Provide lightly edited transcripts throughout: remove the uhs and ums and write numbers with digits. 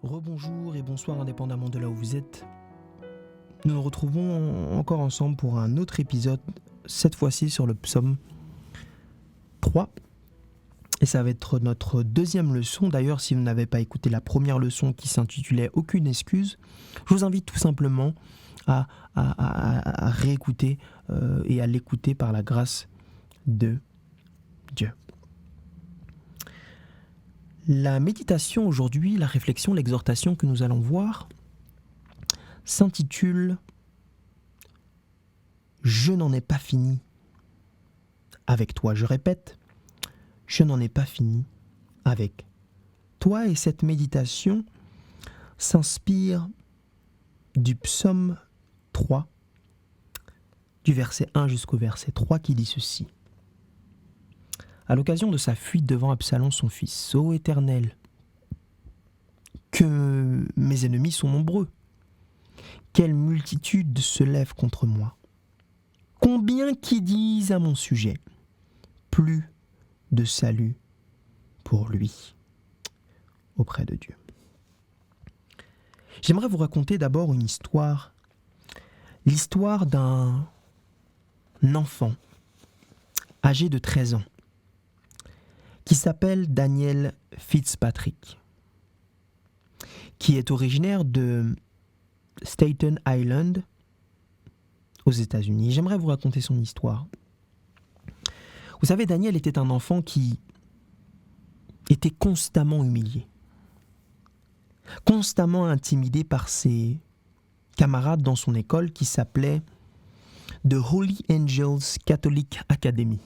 Rebonjour et bonsoir indépendamment de là où vous êtes. Nous nous retrouvons encore ensemble pour un autre épisode, cette fois-ci sur le psaume 3. Et ça va être notre deuxième leçon. D'ailleurs, si vous n'avez pas écouté la première leçon qui s'intitulait « Aucune excuse », je vous invite tout simplement à réécouter et à l'écouter par la grâce de Dieu. La méditation aujourd'hui, la réflexion, l'exhortation que nous allons voir s'intitule « Je n'en ai pas fini avec toi ». Je répète, « Je n'en ai pas fini avec toi ». Et cette méditation s'inspire du psaume 3, du verset 1 jusqu'au verset 3 qui dit ceci. À l'occasion de sa fuite devant Absalom son fils, « Ô Éternel, que mes ennemis sont nombreux, quelle multitude se lève contre moi. Combien qui disent à mon sujet, plus de salut pour lui auprès de Dieu. » J'aimerais vous raconter d'abord une histoire, l'histoire d'un enfant âgé de 13 ans, qui s'appelle Daniel Fitzpatrick, qui est originaire de Staten Island, aux États-Unis. J'aimerais vous raconter son histoire. Vous savez, Daniel était un enfant qui était constamment humilié, constamment intimidé par ses camarades dans son école qui s'appelait The Holy Angels Catholic Academy.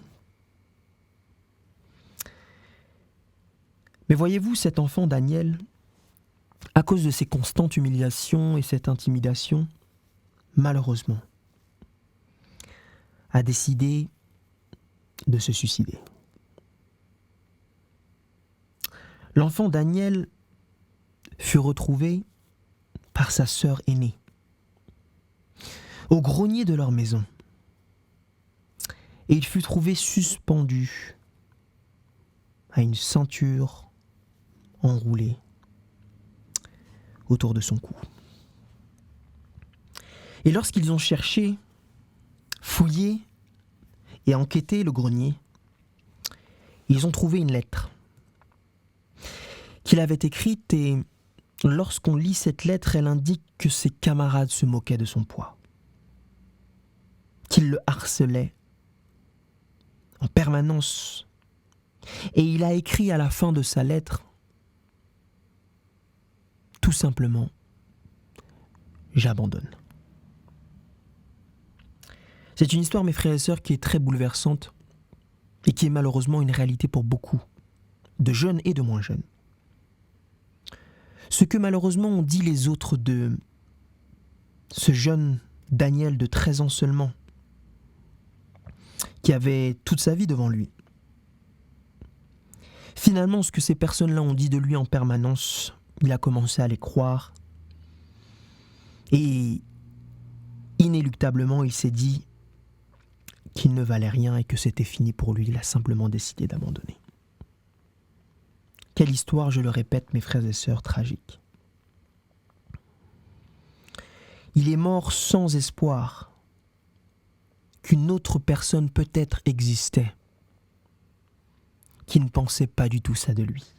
Mais voyez-vous, cet enfant Daniel, à cause de ces constantes humiliations et cette intimidation, malheureusement, a décidé de se suicider. L'enfant Daniel fut retrouvé par sa sœur aînée au grenier de leur maison et il fut trouvé suspendu à une ceinture enroulée autour de son cou. Et lorsqu'ils ont cherché, fouillé et enquêté le grenier, ils ont trouvé une lettre qu'il avait écrite et lorsqu'on lit cette lettre, elle indique que ses camarades se moquaient de son poids, qu'ils le harcelaient en permanence. Et il a écrit à la fin de sa lettre, tout simplement, « J'abandonne ». C'est une histoire, mes frères et sœurs, qui est très bouleversante et qui est malheureusement une réalité pour beaucoup, de jeunes et de moins jeunes. Ce que malheureusement ont dit les autres de ce jeune Daniel de 13 ans seulement, qui avait toute sa vie devant lui. Finalement, ce que ces personnes-là ont dit de lui en permanence, il a commencé à les croire. Et inéluctablement, il s'est dit qu'il ne valait rien et que c'était fini pour lui. Il a simplement décidé d'abandonner. Quelle histoire, je le répète, mes frères et sœurs, tragique. Il est mort sans espoir qu'une autre personne peut-être existait qui ne pensait pas du tout ça de lui.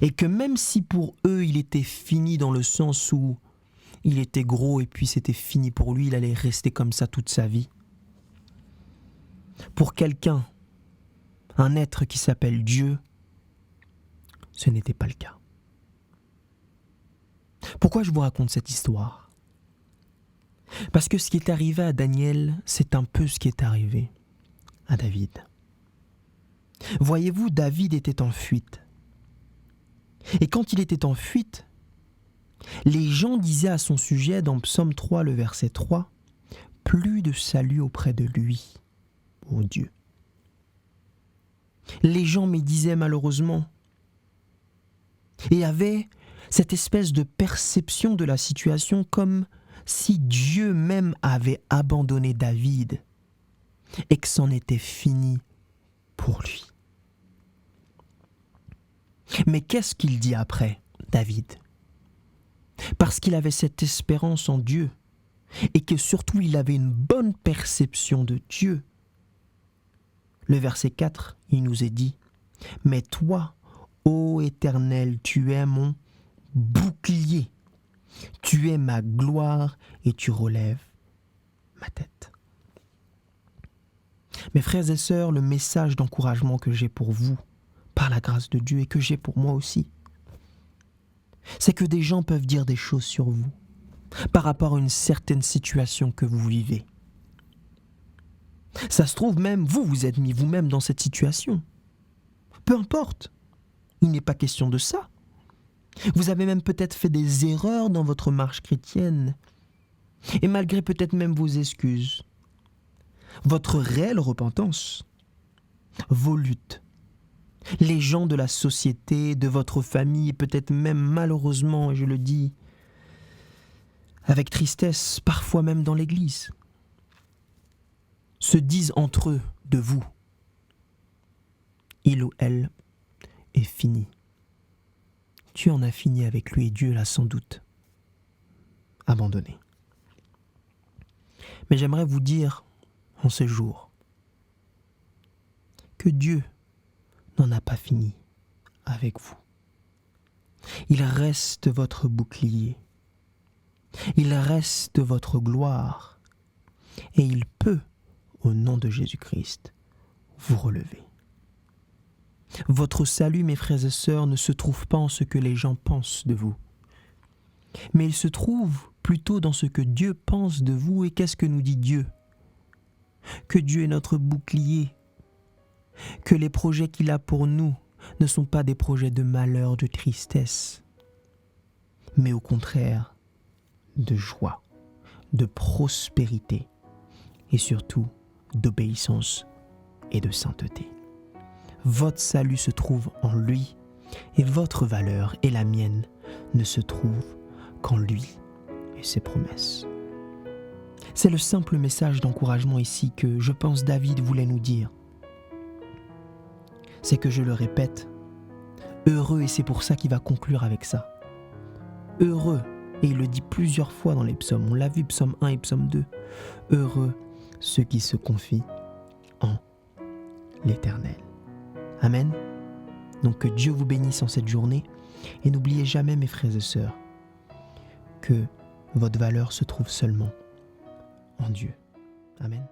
Et que même si pour eux il était fini dans le sens où il était gros et puis c'était fini pour lui, il allait rester comme ça toute sa vie. Pour quelqu'un, un être qui s'appelle Dieu, ce n'était pas le cas. Pourquoi je vous raconte cette histoire ? Parce que ce qui est arrivé à Daniel, c'est un peu ce qui est arrivé à David. Voyez-vous, David était en fuite. Et quand il était en fuite, les gens disaient à son sujet dans Psaume 3, le verset 3, « Plus de salut auprès de lui, ô Dieu ». Les gens médisaient malheureusement et avaient cette espèce de perception de la situation comme si Dieu même avait abandonné David et que c'en était fini pour lui. Mais qu'est-ce qu'il dit après ? David. Parce qu'il avait cette espérance en Dieu et que surtout il avait une bonne perception de Dieu. Le verset 4, il nous est dit « Mais toi, ô Éternel, tu es mon bouclier, tu es ma gloire et tu relèves ma tête. » Mes frères et sœurs, le message d'encouragement que j'ai pour vous, par la grâce de Dieu et que j'ai pour moi aussi, c'est que des gens peuvent dire des choses sur vous par rapport à une certaine situation que vous vivez. Ça se trouve même, vous êtes mis vous-même dans cette situation. Peu importe, il n'est pas question de ça. Vous avez même peut-être fait des erreurs dans votre marche chrétienne. Et malgré peut-être même vos excuses, votre réelle repentance, vos luttes, les gens de la société, de votre famille, et peut-être même malheureusement, et je le dis avec tristesse, parfois même dans l'église, se disent entre eux de vous, il ou elle est fini. Tu en as fini avec lui et Dieu l'a sans doute abandonné. Mais j'aimerais vous dire en ce jour que Dieu n'en a pas fini avec vous. Il reste votre bouclier. Il reste votre gloire. Et il peut, au nom de Jésus-Christ, vous relever. Votre salut, mes frères et sœurs, ne se trouve pas en ce que les gens pensent de vous, mais il se trouve plutôt dans ce que Dieu pense de vous. Et qu'est-ce que nous dit Dieu ? Que Dieu est notre bouclier, que les projets qu'il a pour nous ne sont pas des projets de malheur, de tristesse, mais au contraire de joie, de prospérité et surtout d'obéissance et de sainteté. Votre salut se trouve en lui et votre valeur et la mienne ne se trouvent qu'en lui et ses promesses. C'est le simple message d'encouragement ici que je pense David voulait nous dire. C'est que je le répète, heureux, et c'est pour ça qu'il va conclure avec ça. Heureux, et il le dit plusieurs fois dans les psaumes, on l'a vu, psaume 1 et psaume 2, heureux ceux qui se confient en l'Éternel. Amen. Donc que Dieu vous bénisse en cette journée, et n'oubliez jamais, mes frères et sœurs, que votre valeur se trouve seulement en Dieu. Amen.